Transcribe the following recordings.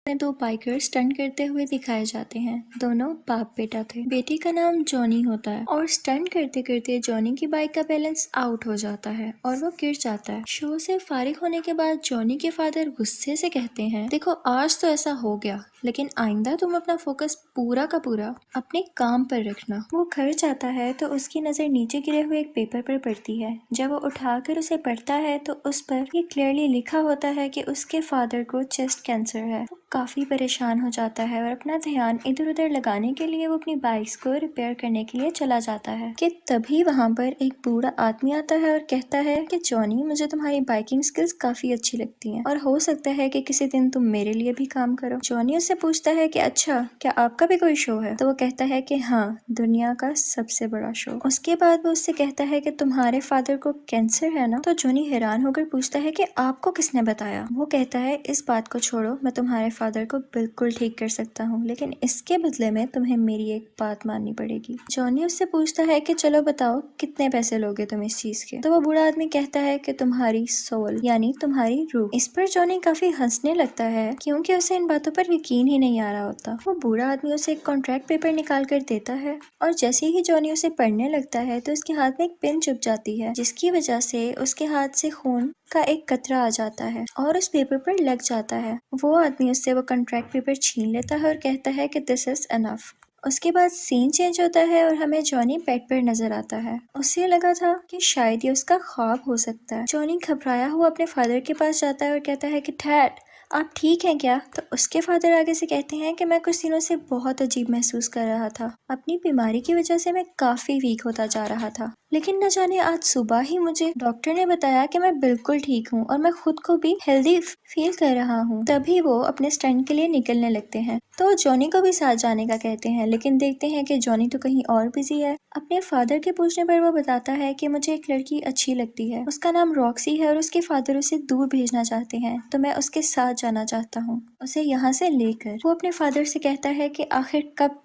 में दो biker stunt करते हुए दिखाए जाते हैं। दोनों बाप बेटा थे। बेटे का नाम जॉनी होता है और स्टंट करते करते जॉनी की बाइक का बैलेंस आउट हो जाता है और वो गिर जाता है। शो से फारिग होने के बाद जॉनी के फादर गुस्से से कहते हैं, देखो आज तो ऐसा हो गया, लेकिन आइंदा तुम अपना फोकस पूरा का पूरा अपने काम पर रखना। वो घर जाता है तो उसकी नजर नीचे गिरे हुए एक पेपर पर पड़ती है। जब वो उठाकर उसे पढ़ता है तो उस पर ये क्लियरली लिखा होता है कि उसके फादर को चेस्ट कैंसर है। वो काफी परेशान हो जाता है और अपना ध्यान इधर उधर लगाने के लिए वो अपनी बाइक्स को रिपेयर करने के लिए चला जाता है कि तभी वहाँ पर एक बूढ़ा आदमी आता है और कहता है कि जॉनी, मुझे तुम्हारी बाइकिंग स्किल्स काफी अच्छी लगती हैं और हो सकता है कि किसी दिन तुम मेरे लिए भी काम करो। जॉनी उससे पूछता है कि अच्छा, क्या आपका भी कोई शो है? तो वो कहता है कि हाँ, दुनिया का सबसे बड़ा शो। उसके बाद वो उससे कहता है कि तुम्हारे फादर को कैंसर है ना? तो जॉनी हैरान होकर पूछता है कि आपको किसने बताया? वो कहता है, इस बात को छोड़ो, मैं तुम्हारे फादर को बिल्कुल ठीक कर सकता हूँ, लेकिन इसके बदले में तुम्हें मेरी एक बात माननी पड़ेगी। जॉनी उससे पूछता है कि चलो बताओ, कितने पैसे लोगे तुम इस चीज के? तो वो बूढ़ा आदमी कहता है कि तुम्हारी सोल, यानी तुम्हारी रूह। इस पर जॉनी काफी हंसने लगता है क्योंकि उसे इन बातों पर यकीन ही नहीं आ रहा होता। वो बूढ़ा आदमी उसे एक कॉन्ट्रैक्ट पेपर निकाल कर देता है और जैसे ही जॉनी उसे पढ़ने लगता है तो उसके हाथ में एक पेन चुभ जाती है, जिसकी वजह से उसके हाथ से खून का एक कतरा आ जाता है और उस पेपर पर लग जाता है। वो आदमी उससे वो कॉन्ट्रैक्ट पेपर छीन लेता है और कहता है कि दिस इज एनफ। उसके बाद सीन चेंज होता है और हमें जॉनी बेड पर नजर आता है। उसे लगा था कि शायद ये उसका ख्वाब हो सकता है। जॉनी घबराया हुआ अपने फादर के पास जाता है और कहता है कि डैड, आप ठीक हैं क्या? तो उसके फादर आगे से कहते हैं कि मैं कुछ दिनों से बहुत अजीब महसूस कर रहा था। अपनी बीमारी की वजह से मैं काफी वीक होता जा रहा था, लेकिन न जाने आज सुबह ही मुझे डॉक्टर ने बताया कि मैं बिल्कुल ठीक हूँ और मैं खुद को भी हेल्दी फील कर रहा हूँ। तभी वो अपने स्टंट के लिए निकलने लगते हैं तो जॉनी को भी साथ जाने का कहते हैं, लेकिन देखते हैं कि जॉनी तो कहीं और बिजी है। अपने फादर के पूछने पर वो बताता है कि मुझे एक लड़की अच्छी लगती है, उसका नाम रॉक्सी है और उसके फादर उसे दूर भेजना चाहते हैं, तो मैं उसके साथ जाना चाहता हूँ, उसे यहाँ से लेकर। वो अपने फादर से कहता है कि आखिर कब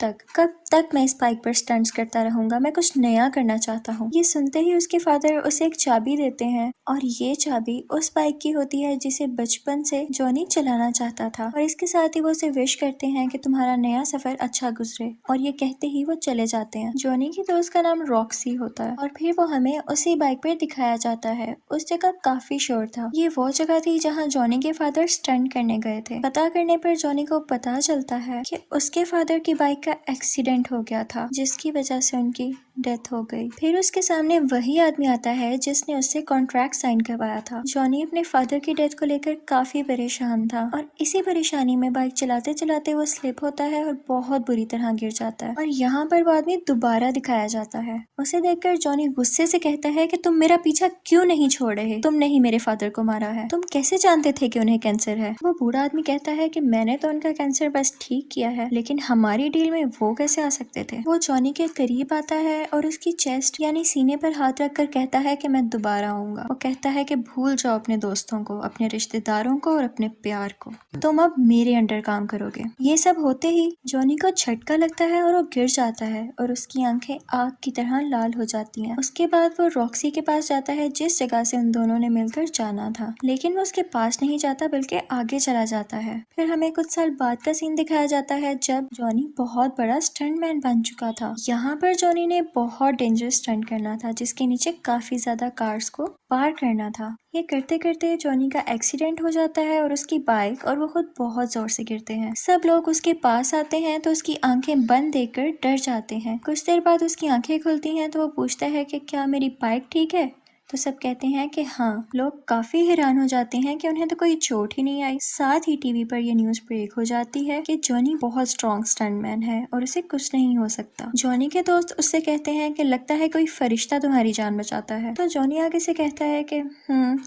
तक मैं इस बाइक पर स्टंट्स करता रहूंगा, मैं कुछ नया करना चाहता हूँ। ये सुनते ही उसके फादर उसे एक चाबी देते हैं और ये चाबी उस बाइक की होती है जिसे बचपन से जॉनी चलाना चाहता था, और इसके साथ ही वो उसे विश करते हैं कि तुम्हारा नया सफर अच्छा गुजरे, और ये कहते ही वो चले जाते हैं। जॉनी की दोस्त का नाम रॉक्सी होता है और फिर वो हमें उसी बाइक पर दिखाया जाता है। उस जगह काफी शोर था। ये वो जगह थी जहाँ जॉनी के फादर स्टंट करने गए थे। पता करने पर जॉनी को पता चलता है कि उसके फादर की बाइक का एक्सीडेंट हो गया था, जिसकी वजह से उनकी डेथ हो गई। फिर उसके सामने वही आदमी आता है जिसने उससे कॉन्ट्रैक्ट साइन करवाया था। जॉनी अपने फादर की डेथ को लेकर काफी परेशान था और इसी परेशानी में बाइक चलाते चलाते वो स्लिप होता है और बहुत बुरी तरह गिर जाता है, और यहाँ पर वो आदमी दोबारा दिखाया जाता है। उसे देखकर जॉनी गुस्से से कहता है कि तुम मेरा पीछा क्यों नहीं छोड़ रहे? तुमने ही मेरे फादर को मारा है, तुम कैसे जानते थे कि उन्हें कैंसर है? वो बूढ़ा आदमी कहता है कि मैंने तो उनका कैंसर बस ठीक किया है, लेकिन हमारी डील में वो कैसे आ सकते थे? वो जॉनी के करीब आता है और उसकी चेस्ट यानी सीने पर हाथ रखकर कहता है कि मैं दोबारा आऊंगा। वो कहता है कि भूल जाओ अपने दोस्तों को, अपने रिश्तेदारों को और अपने प्यार को, तुम अब मेरे अंडर काम करोगे। ये सब होते ही जॉनी को झटका लगता है और वो गिर जाता है और उसकी आंखें आग की तरह लाल हो जाती हैं। उसके बाद वो रॉक्सी के पास जाता है जिस जगह से उन दोनों ने मिलकर जाना था, लेकिन वो उसके पास नहीं जाता बल्कि आगे चला जाता है। फिर हमें कुछ साल बाद का सीन दिखाया जाता है जब जॉनी बहुत बड़ा स्टंटमैन बन चुका था। यहाँ पर जॉनी ने बहुत डेंजरस स्टंट करना था जिसके नीचे काफी ज्यादा कार्स को पार करना था। ये करते करते जॉनी का एक्सीडेंट हो जाता है और उसकी बाइक और वो खुद बहुत जोर से गिरते हैं। सब लोग उसके पास आते हैं तो उसकी आंखें बंद देखकर डर जाते हैं। कुछ देर बाद उसकी आंखें खुलती हैं तो वो पूछता है कि क्या मेरी बाइक ठीक है? तो सब कहते हैं कि हाँ। लोग काफी हैरान हो जाते हैं कि उन्हें तो कोई चोट ही नहीं आई। साथ ही टीवी पर यह न्यूज ब्रेक हो जाती है कि जॉनी बहुत स्ट्रॉन्ग स्टंटमैन है और उसे कुछ नहीं हो सकता। जॉनी के दोस्त उससे कहते हैं कि लगता है कोई फरिश्ता तुम्हारी जान बचाता है। तो जॉनी आगे से कहता है कि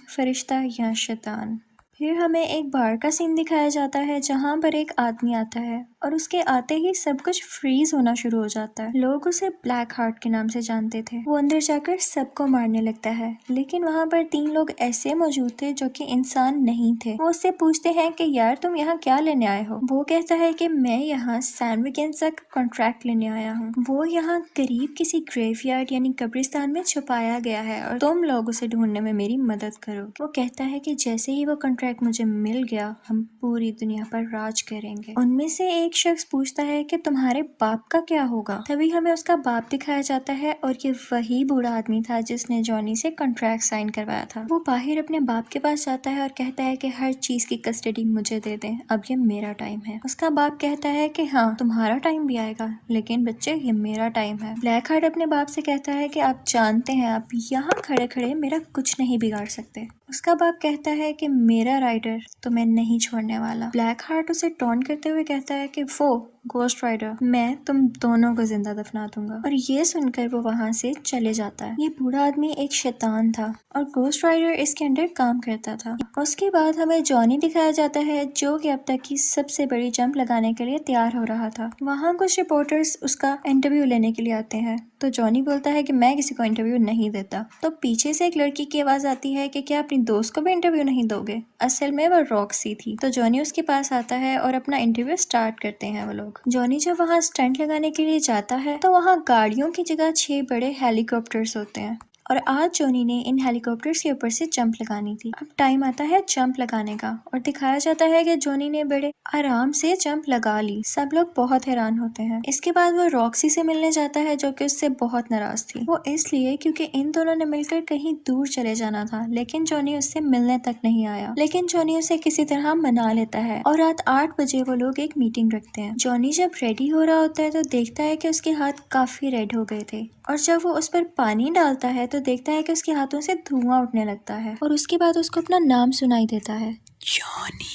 फरिश्ता या शैतान। फिर हमें एक बार का सीन दिखाया जाता है जहाँ पर एक आदमी आता है और उसके आते ही सब कुछ फ्रीज होना शुरू हो जाता है। लोग उसे ब्लैक हार्ट के नाम से जानते थे। वो अंदर जाकर सबको मारने लगता है, लेकिन वहाँ पर 3 लोग ऐसे मौजूद थे जो कि इंसान नहीं थे। वो उससे पूछते हैं कि यार तुम यहाँ क्या लेने आए हो। वो कहता है कि मैं यहाँ सैन वेगेंसा का कॉन्ट्रैक्ट लेने आया हूँ। वो यहाँ करीब किसी ग्रेवयार्ड यानी कब्रिस्तान में छुपाया गया है और तुम लोग उसे ढूंढने में मेरी मदद करो। वो कहता है कि जैसे ही वो कॉन्ट्रैक्ट मुझे मिल गया हम पूरी दुनिया पर राज करेंगे। उनमें से एक शख्स पूछता है कि तुम्हारे बाप का क्या होगा। तभी हमें उसका बाप दिखाया जाता है और ये वही बूढ़ा आदमी था जिसने जॉनी से कॉन्ट्रैक्ट साइन करवाया था। वो बाहर अपने बाप के पास जाता है और कहता है कि हर चीज की कस्टडी मुझे दे दें, अब ये मेरा टाइम है। उसका बाप कहता है कि हाँ तुम्हारा टाइम भी आएगा, लेकिन बच्चे ये मेरा टाइम है। ब्लैक हार्ट अपने बाप से कहता है कि आप जानते हैं आप यहाँ खड़े खड़े मेरा कुछ नहीं बिगाड़ सकते। उसका बाप कहता है कि मेरा राइडर तुम्हें नहीं छोड़ने वाला। ब्लैक हार्ट उसे टॉन्ट करते हुए कहता है कि वो गोस्ट राइडर मैं तुम दोनों को जिंदा दफना दूंगा। और ये सुनकर वो वहाँ से चले जाता है। ये बूढ़ा आदमी एक शैतान था और गोस्ट राइडर इसके अंडर काम करता था। उसके बाद हमें जॉनी दिखाया जाता है जो कि अब तक की सबसे बड़ी जंप लगाने के लिए तैयार हो रहा था। वहाँ कुछ रिपोर्टर्स उसका इंटरव्यू लेने के लिए आते हैं तो जॉनी बोलता है कि मैं किसी को इंटरव्यू नहीं देता। तो पीछे से एक लड़की की आवाज आती है कि क्या अपनी दोस्त को भी इंटरव्यू नहीं दोगे। असल में वो रॉक्सी थी। तो जॉनी उसके पास आता है और अपना इंटरव्यू स्टार्ट करते हैं वो लोग। जॉनी जब वहाँ स्टंट लगाने के लिए जाता है तो वहाँ गाड़ियों की जगह 6 बड़े हेलीकॉप्टर्स होते हैं और आज जॉनी ने इन हेलीकॉप्टर्स के ऊपर से जंप लगानी थी। अब टाइम आता है जंप लगाने का और दिखाया जाता है कि जॉनी ने बड़े आराम से जंप लगा ली। सब लोग बहुत हैरान होते हैं। इसके बाद वो रॉक्सी से मिलने जाता है जो कि उससे बहुत नाराज थी। वो इसलिए क्योंकि इन दोनों ने मिलकर कहीं दूर चले जाना था, लेकिन जॉनी उससे मिलने तक नहीं आया। लेकिन जॉनी उसे किसी तरह मना लेता है और रात 8 बजे वो लोग एक मीटिंग रखते हैं। जॉनी जब रेडी हो रहा होता है तो देखता है कि उसके हाथ काफी रेड हो गए थे और जब वो उस पर पानी डालता है तो देखता है कि उसके हाथों से धुआं उठने लगता है और उसके बाद उसको अपना नाम सुनाई देता है, जॉनी।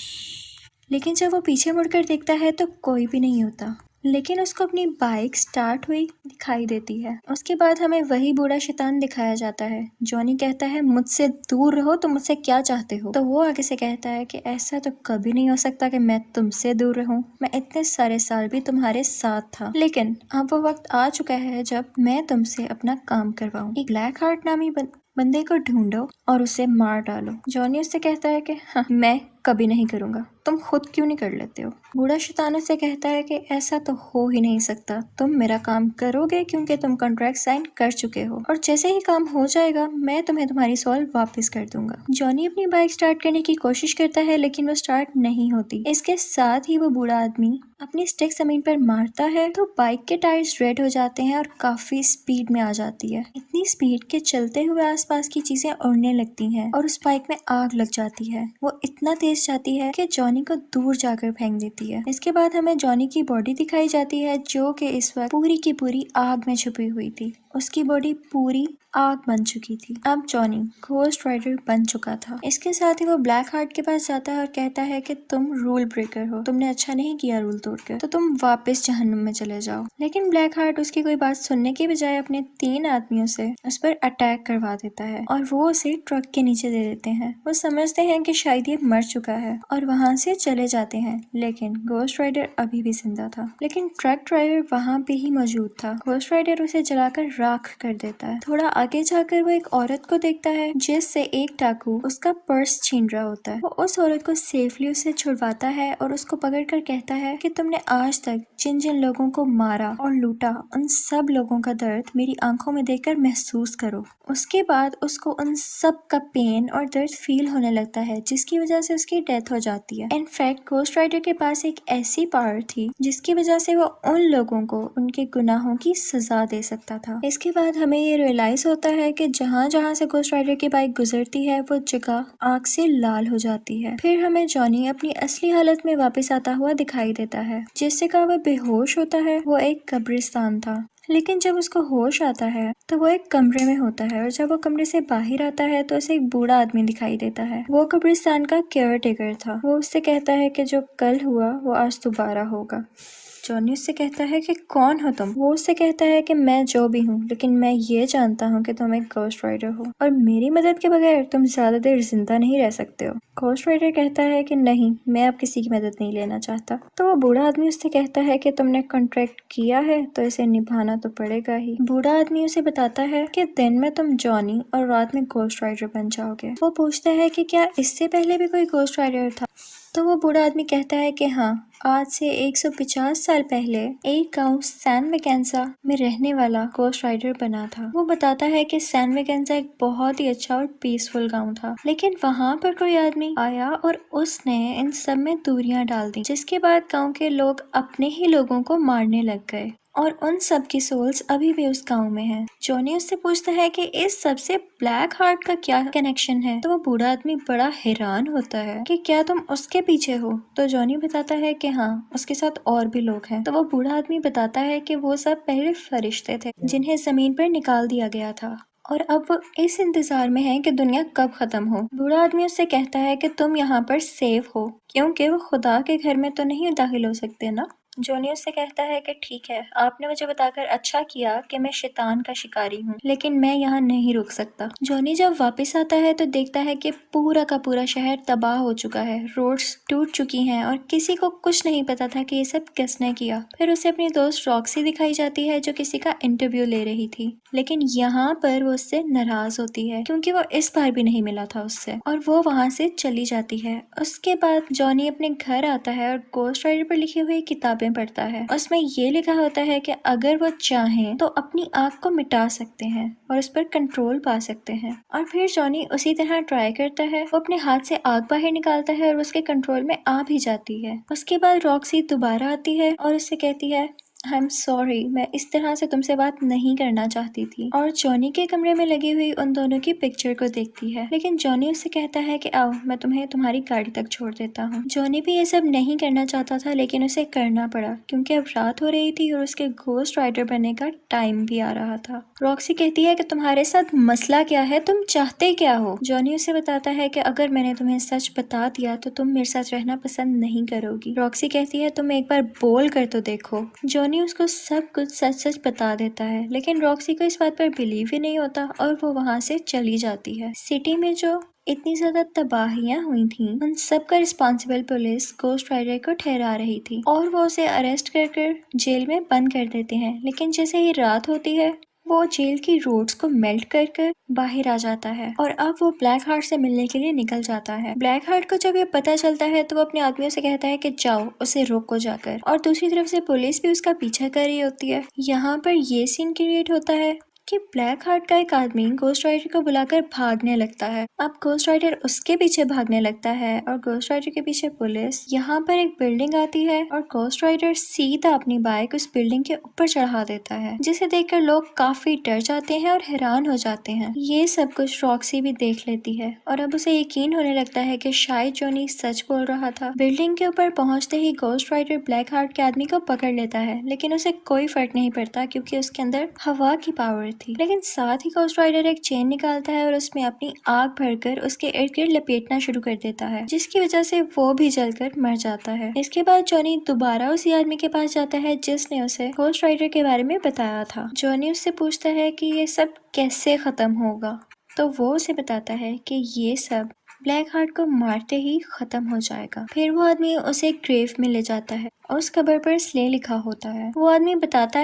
लेकिन जब वो पीछे मुड़कर देखता है तो कोई भी नहीं होता, लेकिन उसको अपनी बाइक स्टार्ट हुई दिखाई देती है। उसके बाद हमें वही बूढ़ा शैतान दिखाया जाता है। जॉनी कहता है मुझसे दूर रहो, तुम मुझसे क्या चाहते हो। तो वो आगे से कहता है कि ऐसा तो कभी नहीं हो सकता कि मैं तुमसे दूर रहूं, मैं इतने सारे साल भी तुम्हारे साथ था, लेकिन अब वो वक्त आ चुका है जब मैं तुमसे अपना काम करवाऊं। एक ब्लैक हार्ट नामी बंदे को ढूंढो और उसे मार डालो। जॉनी उससे कहता है कि हाँ मैं कभी नहीं करूंगा, तुम खुद क्यों नहीं कर लेते हो। बूढ़ा शैतान से कहता है कि ऐसा तो हो ही नहीं सकता, तुम मेरा काम करोगे क्योंकि तुम कॉन्ट्रैक्ट साइन कर चुके हो और जैसे ही काम हो जाएगा मैं तुम्हें तुम्हारी सोल वापस कर दूंगा। जॉनी अपनी बाइक स्टार्ट करने की कोशिश करता है लेकिन वो स्टार्ट नहीं होती। इसके साथ ही वो बूढ़ा आदमी अपनी स्टिक जमीन पर मारता है तो बाइक के टायर्स रेड हो जाते हैं और काफी स्पीड में आ जाती है। इतनी स्पीड के चलते हुए आसपास की चीजें उड़ने लगती हैं और उस बाइक में आग लग जाती है। वो इतना तेज जाती है कि जॉनी को दूर जाकर फेंक देती है। इसके बाद हमें जॉनी की बॉडी दिखाई जाती है जो कि इस वक्त पूरी की पूरी आग में छुपी हुई थी। उसकी बॉडी पूरी आग बन चुकी थी। अब जॉनी घोस्ट राइडर बन चुका था। इसके साथ ही वो ब्लैक हार्ट के पास जाता है और कहता है कि तुम रूल ब्रेकर हो, तुमने अच्छा नहीं किया रूल तोड़कर, तो तुम वापस जहन्नुम में चले जाओ। लेकिन ब्लैक हार्ट उसकी कोई बात सुनने की बजाय अपने 3 आदमियों से उस पर अटैक करवा देता है और वो उसे ट्रक के नीचे दे देते हैं। वो समझते हैं कि शायद ये मर चुका है और वहाँ से चले जाते हैं, लेकिन घोस्ट राइडर अभी भी जिंदा था। लेकिन ट्रक ड्राइवर वहाँ पे ही मौजूद था। घोस्ट राइडर उसे जलाकर राख कर देता है। थोड़ा आगे जाकर वो एक औरत को देखता है जिससे एक डाकू उसका पर्स छीन रहा होता है। वो उस औरत को सेफली उसे छुड़वाता है और उसको पकड़कर कहता है कि तुमने आज तक जिन जिन लोगों को मारा और लूटा उन सब लोगों का दर्द मेरी आंखों में देखकर महसूस करो। उसके बाद उसको उन सब का पेन और दर्द फील होने लगता है जिसकी वजह से उसकी डेथ हो जाती है। इनफैक्ट घोस्ट राइडर के पास एक ऐसी पावर थी जिसकी वजह से वो उन लोगों को उनके गुनाहों की सजा दे सकता था। इसके बाद हमें ये रियलाइज होता है कि जहाँ जहाँ से घोस्ट राइडर की बाइक गुजरती है वो जगह आग से लाल हो जाती है। फिर हमें जॉनी अपनी असली हालत में वापस आता हुआ दिखाई देता है। जिस जगह वह बेहोश होता है वो एक कब्रिस्तान था, लेकिन जब उसको होश आता है तो वो एक कमरे में होता है और जब वो कमरे से बाहर आता है तो उसे एक बूढ़ा आदमी दिखाई देता है। वो कब्रिस्तान का केयर टेकर था। वो उससे कहता है कि जो कल हुआ वो आज दोबारा होगा। जॉनी उससे कहता है कि कौन हो तुम। वो उससे कहता है कि मैं जो भी हूँ, लेकिन मैं ये जानता हूँ कि तुम एक घोस्ट राइडर हो और मेरी मदद के बगैर तुम ज्यादा देर जिंदा नहीं रह सकते हो। घोस्ट राइडर कहता है कि नहीं, मैं अब किसी की मदद नहीं लेना चाहता। तो वो बूढ़ा आदमी उससे कहता है कि तुमने कॉन्ट्रैक्ट किया है तो इसे निभाना तो पड़ेगा ही। बूढ़ा आदमी उसे बताता है कि दिन में तुम जॉनी और रात में घोस्ट राइडर बन जाओगे। वो पूछता है कि क्या इससे पहले भी कोई घोस्ट राइडर था। तो वो बूढ़ा आदमी कहता है कि हाँ, आज से 150 साल पहले एक गांव सैन वेकेंसा में रहने वाला घोस्ट राइडर बना था। वो बताता है कि सैन वेकेंसा एक बहुत ही अच्छा और पीसफुल गांव था, लेकिन वहाँ पर कोई आदमी आया और उसने इन सब में दूरियां डाल दी, जिसके बाद गांव के लोग अपने ही लोगों को मारने लग गए और उन सब की सोल्स अभी भी उस गांव में हैं। जॉनी उससे पूछता है कि इस सब से ब्लैक हार्ट का क्या कनेक्शन है। तो वो बूढ़ा आदमी बड़ा हैरान होता है कि क्या तुम उसके पीछे हो। तो जॉनी बताता है कि हाँ, उसके साथ और भी लोग हैं। तो वो बूढ़ा आदमी बताता है कि वो सब पहले फरिश्ते थे जिन्हें जमीन पर निकाल दिया गया था और अब वो इस इंतजार में है कि दुनिया कब खत्म हो। बूढ़ा आदमी उससे कहता है कि तुम यहाँ पर सेफ हो क्योंकि वो खुदा के घर में तो नहीं दाखिल हो सकते ना। जॉनी उससे कहता है कि ठीक है, आपने मुझे बताकर अच्छा किया कि मैं शैतान का शिकारी हूँ, लेकिन मैं यहाँ नहीं रुक सकता। जॉनी जब वापस आता है तो देखता है कि पूरा का पूरा शहर तबाह हो चुका है, रोड्स टूट चुकी हैं और किसी को कुछ नहीं पता था कि ये सब किसने किया। फिर उसे अपनी दोस्त रॉक्सी दिखाई जाती है जो किसी का इंटरव्यू ले रही थी, लेकिन यहाँ पर वो उससे नाराज होती है क्योंकि वो इस बार भी नहीं मिला था उससे और वो वहाँ से चली जाती है। उसके बाद जॉनी अपने घर आता है और घोस्ट राइडर पर लिखी हुई किताबें पढ़ता है। उसमें ये लिखा होता है कि अगर वो चाहें तो अपनी आग को मिटा सकते हैं और उस पर कंट्रोल पा सकते हैं। और फिर जॉनी उसी तरह ट्राई करता है। वो अपने हाथ से आग बाहर निकालता है और उसके कंट्रोल में आ भी जाती है। उसके बाद रॉक्सी दोबारा आती है और उससे कहती है आई एम सॉरी, मैं इस तरह से तुमसे बात नहीं करना चाहती थी। और जॉनी के कमरे में लगी हुई उन दोनों की पिक्चर को देखती है, लेकिन जॉनी उससे कहता है कि आओ, मैं तुम्हें तुम्हारी गाड़ी तक छोड़ देता हूँ। जॉनी भी ये सब नहीं करना चाहता था, लेकिन उसे करना पड़ा क्योंकि अब रात हो रही थी और उसके घोस्ट राइडर बनने का टाइम भी आ रहा था। रॉक्सी कहती है कि तुम्हारे साथ मसला क्या है, तुम चाहते क्या हो। जॉनी उसे बताता है कि अगर मैंने तुम्हें सच बता दिया तो तुम मेरे साथ रहना पसंद नहीं करोगी। रॉक्सी कहती है तुम एक बार बोल कर तो देखो। जॉनी उसको सब कुछ सच सच बता देता है, लेकिन रॉक्सी को इस बात पर बिलीव ही नहीं होता और वो वहाँ से चली जाती है। सिटी में जो इतनी ज्यादा तबाहियां हुई थी, उन सब का रिस्पॉन्सिबल पुलिस घोस्ट राइडर को ठहरा रही थी और वो उसे अरेस्ट कर जेल में बंद कर देते हैं। लेकिन जैसे ही रात होती है, वो जेल की रोड्स को मेल्ट कर बाहर आ जाता है और अब वो ब्लैक हार्ट से मिलने के लिए निकल जाता है। ब्लैक हार्ट को जब ये पता चलता है तो वो अपने आदमियों से कहता है कि जाओ, उसे रोको जाकर। और दूसरी तरफ से पुलिस भी उसका पीछा कर रही होती है। यहाँ पर ये सीन क्रिएट होता है कि ब्लैक हार्ट का एक आदमी घोस्ट राइडर को बुलाकर भागने लगता है। अब घोस्ट राइडर उसके पीछे भागने लगता है और घोस्ट राइडर के पीछे पुलिस। यहाँ पर एक बिल्डिंग आती है और घोस्ट राइडर सीधा अपनी बाइक उस बिल्डिंग के ऊपर चढ़ा देता है, जिसे देखकर लोग काफी डर जाते हैं और हैरान हो जाते हैं। ये सब कुछ रॉक्सी भी देख लेती है और अब उसे यकीन होने लगता है कि शायद जॉनी सच बोल रहा था। बिल्डिंग के ऊपर पहुंचते ही घोस्ट राइडर ब्लैक हार्ट के आदमी को पकड़ लेता है, लेकिन उसे कोई फर्क नहीं पड़ता क्योंकि उसके अंदर हवा की पावर थी। लेकिन साथ ही घोस्ट राइडर एक चेन निकालता है और उसमें अपनी आग भरकर उसके इर्द गिर्द लपेटना शुरू कर देता है, जिसकी वजह से वो भी जलकर मर जाता है। इसके बाद जॉनी दोबारा उसी आदमी के पास जाता है जिसने उसे घोस्ट राइडर के बारे में बताया था। जॉनी उससे पूछता है कि ये सब कैसे खत्म होगा, तो वो उसे बताता है कि ये सब ब्लैक हार्ट को मारते ही खत्म हो जाएगा। फिर वो आदमी उसे ग्रेव में ले जाता है और उस कबर पर स्ले लिखा होता है। वो आदमी बताता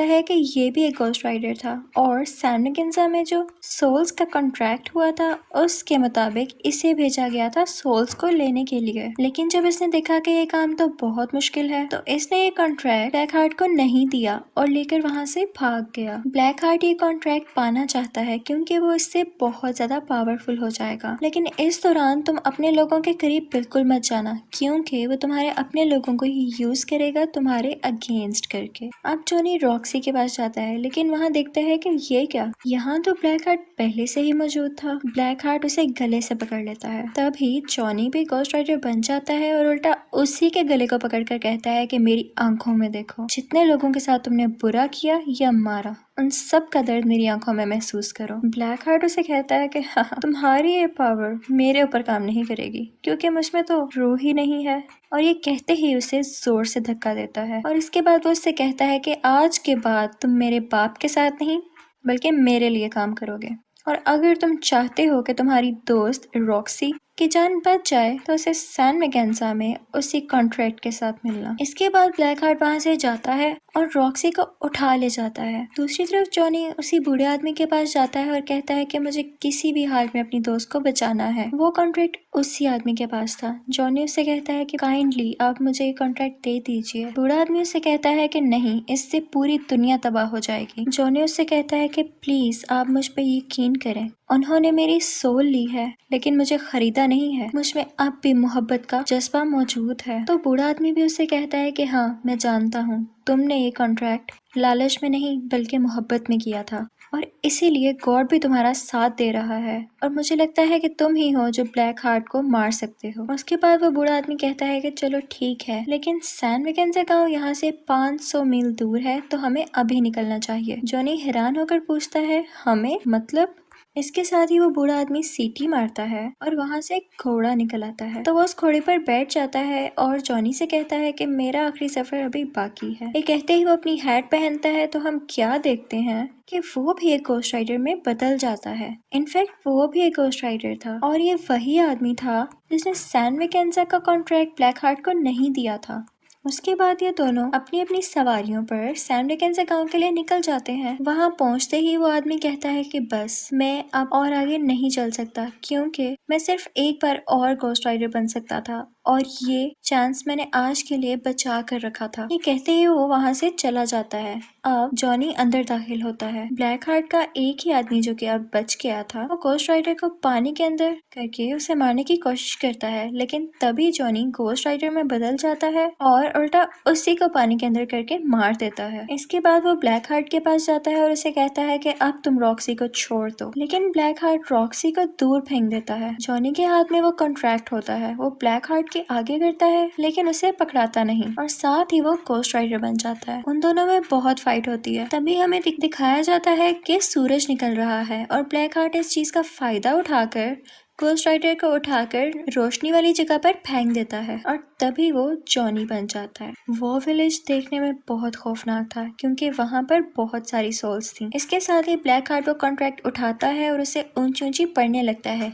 है कि ये भी एक घोस्ट राइडर था और सैन वेकेंसा में जो सोल्स का कॉन्ट्रैक्ट हुआ था उसके मुताबिक इसे भेजा गया था सोल्स को लेने के लिए। लेकिन जब इसने देखा कि ये काम तो बहुत मुश्किल है, तो इसने ये कॉन्ट्रैक्ट ब्लैक हार्ट को नहीं दिया और लेकर वहाँ से भाग गया। ब्लैक हार्ट ये कॉन्ट्रैक्ट पाना चाहता है क्योंकि वो इससे बहुत ज्यादा पावरफुल हो जाएगा। लेकिन इस दौरान तुम अपने लोगों के करीब बिल्कुल मत जाना क्योंकि वो तुम्हारे अपने लोगों को ही यूज करेगा तुम्हारे अगेंस्ट करके। अब जॉनी रॉक्सी के पास जाता है, लेकिन वहाँ देखता है कि ये क्या, यहाँ तो ब्लैक हार्ट पहले से ही मौजूद था। ब्लैक हार्ट उसे गले से पकड़ लेता है। तभी जॉनी भी घोस्ट राइडर बन जाता है और उल्टा उसी के गले को पकड़कर कहता है कि मेरी आंखों में देखो, जितने लोगों के साथ तुमने बुरा किया या मारा, उन सब का दर्द मेरी आंखों में महसूस करो। ब्लैक हार्ट उसे कहता है कि हाँ, तुम्हारी ये पावर मेरे ऊपर काम नहीं करेगी क्योंकि मुझ में तो रूह ही नहीं है। और ये कहते ही उसे जोर से धक्का देता है और इसके बाद वो उससे कहता है कि आज के बाद तुम मेरे बाप के साथ नहीं बल्कि मेरे लिए काम करोगे, और अगर तुम चाहते हो कि तुम्हारी दोस्त रॉक्सी की जान बच जाए तो उसे सैन मैकेन्जा में उसी कॉन्ट्रैक्ट के साथ मिलना। इसके बाद ब्लैक हार्ट वहाँ से जाता है और रॉक्सी को उठा ले जाता है। दूसरी तरफ जॉनी उसी बूढ़े आदमी के पास जाता है और कहता है कि मुझे किसी भी हाल में अपनी दोस्त को बचाना है। वो कॉन्ट्रैक्ट उसी आदमी के पास था। जॉनी उससे कहता है कि काइंडली आप मुझे ये कॉन्ट्रैक्ट दे दीजिए। बूढ़ा आदमी उससे कहता है कि नहीं, इससे पूरी दुनिया तबाह हो जाएगी। जॉनी उससे कहता है कि प्लीज आप मुझ पे यकीन करें, उन्होंने मेरी सोल ली है लेकिन मुझे खरीदा नहीं है। मुझ में अब भी मोहब्बत का जज्बा मौजूद है। तो बूढ़ा आदमी भी उससे कहता है कि हाँ, मैं जानता हूँ तुमने ये कॉन्ट्रैक्ट लालच में नहीं बल्कि मोहब्बत में किया था और इसीलिए गॉड भी तुम्हारा साथ दे रहा है और मुझे लगता है कि तुम ही हो जो ब्लैक हार्ट को मार सकते हो। उसके बाद वो बूढ़ा आदमी कहता है कि चलो ठीक है, लेकिन सैन मैकेन्जा गांव यहाँ से 500 मील दूर है तो हमें अभी निकलना चाहिए। जॉनी हैरान होकर पूछता है हमें मतलब? इसके साथ ही वो बूढ़ा आदमी सीटी मारता है और वहाँ से एक घोड़ा निकल आता है। तो वो उस घोड़े पर बैठ जाता है और जॉनी से कहता है कि मेरा आखिरी सफर अभी बाकी है। ये कहते ही वो अपनी हैट पहनता है तो हम क्या देखते हैं कि वो भी एक घोस्ट राइडर में बदल जाता है। इनफैक्ट वो भी एक घोस्ट राइडर था और ये वही आदमी था जिसने सैन मैकेन्जा का कॉन्ट्रैक्ट ब्लैक हार्ट को नहीं दिया था। उसके बाद ये दोनों अपनी अपनी सवारियों पर सैन मैकेन्जा गांव के लिए निकल जाते हैं। वहां पहुंचते ही वो आदमी कहता है कि बस मैं अब और आगे नहीं चल सकता क्योंकि मैं सिर्फ एक बार और घोस्ट राइडर बन सकता था और ये चांस मैंने आज के लिए बचा कर रखा था। ये कहते ही वो वहां से चला जाता है। अब जॉनी अंदर दाखिल होता है। ब्लैक हार्ट का एक ही आदमी जो कि अब बच गया था, वो घोस्ट राइडर को पानी के अंदर करके उसे मारने की कोशिश करता है, लेकिन तभी जॉनी घोस्ट राइडर में बदल जाता है और उल्टा उसी को पानी के अंदर करके मार देता है। इसके बाद वो ब्लैक हार्ट के पास जाता है और उसे कहता है कि अब तुम रॉक्सी को छोड़ दो, लेकिन ब्लैक हार्ट रॉक्सी को दूर फेंक देता है। जॉनी के हाथ में वो कॉन्ट्रैक्ट होता है। वो ब्लैक हार्ट के आगे करता है लेकिन उसे पकड़ाता नहीं और साथ ही वो घोस्ट राइडर बन जाता है। उन दोनों में बहुत फाइट होती है। तभी हमें दिखाया जाता है कि सूरज निकल रहा है और ब्लैक हार्ट इस चीज का फायदा उठाकर घोस्ट राइडर को उठाकर रोशनी वाली जगह पर फेंक देता है और तभी वो जॉनी बन जाता है। वो विलेज देखने में बहुत खौफनाक था क्योंकि वहाँ पर बहुत सारी सोल्स थी। इसके साथ ही ब्लैक हार्ट वो कॉन्ट्रैक्ट उठाता है और उसे ऊंची ऊंची पड़ने लगता है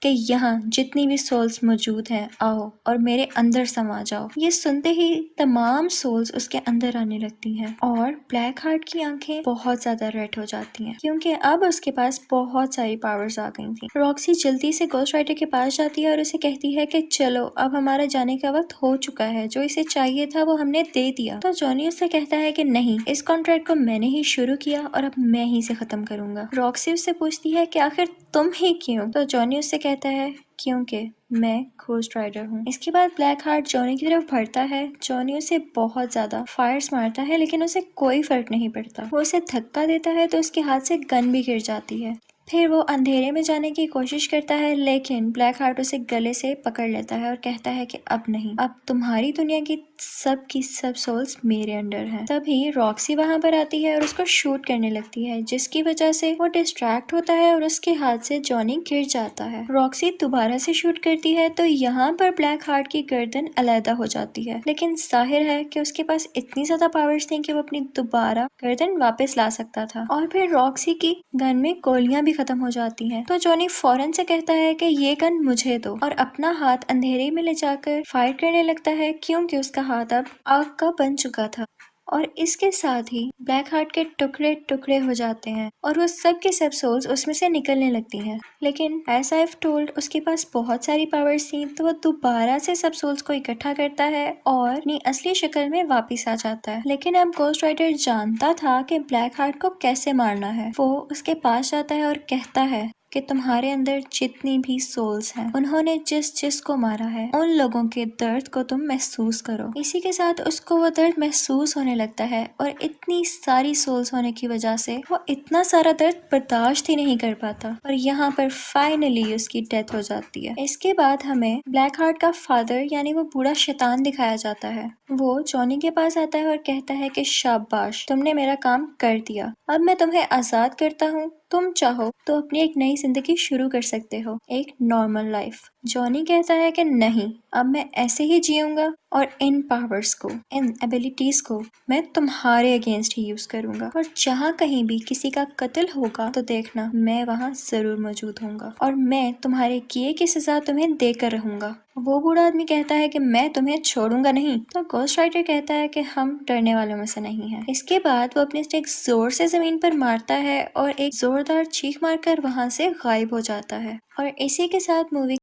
कि यहाँ जितनी भी सोल्स मौजूद हैं आओ और मेरे अंदर समा जाओ। ये सुनते ही तमाम सोल्स उसके अंदर आने लगती हैं और ब्लैक हार्ट की आंखें बहुत ज्यादा रेड हो जाती हैं क्योंकि अब उसके पास बहुत सारी पावर्स आ गई थी। रॉक्सी जल्दी से घोस्ट राइडर के पास जाती है और उसे कहती है कि चलो अब हमारा जाने का वक्त हो चुका है, जो इसे चाहिए था वो हमने दे दिया। तो जॉनी उससे कहता है कि नहीं, इस कॉन्ट्रैक्ट को मैंने ही शुरू किया और अब मैं ही से खत्म करूंगा। रॉक्सी उससे पूछती है कि आखिर तुम ही क्यों? तो जॉनी उससे कहता है क्योंकि मैं घोस्ट राइडर हूँ। इसके बाद ब्लैक हार्ट जॉनी की तरफ बढ़ता है। जॉनी उसे बहुत ज्यादा फायर्स मारता है लेकिन उसे कोई फर्क नहीं पड़ता। वो उसे धक्का देता है तो उसके हाथ से गन भी गिर जाती है। फिर वो अंधेरे में जाने की कोशिश करता है लेकिन ब्लैक हार्ट उसे गले से पकड़ लेता है और कहता है कि अब नहीं, अब तुम्हारी दुनिया की सब सोल्स मेरे अंडर हैं। तभी रॉक्सी वहां पर आती है और उसको शूट करने लगती है जिसकी वजह से वो डिस्ट्रैक्ट होता है और उसके हाथ से जॉनी गिर जाता है। रॉक्सी दोबारा से शूट करती है तो यहाँ पर ब्लैक हार्ट की गर्दन अलहदा हो जाती है, लेकिन जाहिर है कि उसके पास इतनी ज्यादा पावर्स थी कि वो अपनी दोबारा गर्दन वापस ला सकता था। और फिर रॉक्सी की गन में गोलियां भी खत्म हो जाती हैं। तो जॉनी फौरन से कहता है कि ये गन मुझे दो और अपना हाथ अंधेरे में ले जाकर फायर करने लगता है क्योंकि उसका हाथ अब आग का बन चुका था। और इसके साथ ही ब्लैक हार्ट के टुकड़े टुकड़े हो जाते हैं और वो सब के सब सोल्स उसमें से निकलने लगती हैं। लेकिन एज आई हैव टोल्ड उसके पास बहुत सारी पावर्स थी तो वो दोबारा से सब सोल्स को इकट्ठा करता है और अपनी असली शक्ल में वापस आ जाता है। लेकिन अब घोस्ट राइडर जानता था कि ब्लैक हार्ट को कैसे मारना है। वो उसके पास जाता है और कहता है कि तुम्हारे अंदर जितनी भी सोल्स हैं, उन्होंने जिस जिस को मारा है, उन लोगों के दर्द को तुम महसूस करो। इसी के साथ उसको वो दर्द महसूस होने लगता है और इतनी सारी सोल्स होने की वजह से वो इतना सारा दर्द बर्दाश्त ही नहीं कर पाता और यहाँ पर फाइनली उसकी डेथ हो जाती है। इसके बाद हमें ब्लैक हार्ट का फादर यानी वो बूढ़ा शैतान दिखाया जाता है। वो जॉनी के पास आता है और कहता है कि शाबाश, तुमने मेरा काम कर दिया, अब मैं तुम्हें आजाद करता हूँ, तुम चाहो तो अपनी एक नई जिंदगी शुरू कर सकते हो, एक नॉर्मल लाइफ। जॉनी कहता है कि नहीं, अब मैं ऐसे ही जीऊंगा और इन पावर्स को, इन एबिलिटीज को मैं तुम्हारे अगेंस्ट ही यूज करूंगा और जहाँ कहीं भी किसी का कत्ल होगा तो देखना मैं वहाँ जरूर मौजूद होऊंगा और मैं तुम्हारे किए की सजा तुम्हें देकर रहूंगा। वो बूढ़ा आदमी कहता है कि मैं तुम्हें छोड़ूंगा नहीं। तो गोस्ट राइडर कहता है कि हम डरने वालों में से नहीं हैं। इसके बाद वो अपने स्टिक जोर से जमीन पर मारता है और एक जोरदार चीख मारकर वहां से गायब हो जाता है। और इसी के साथ मूवी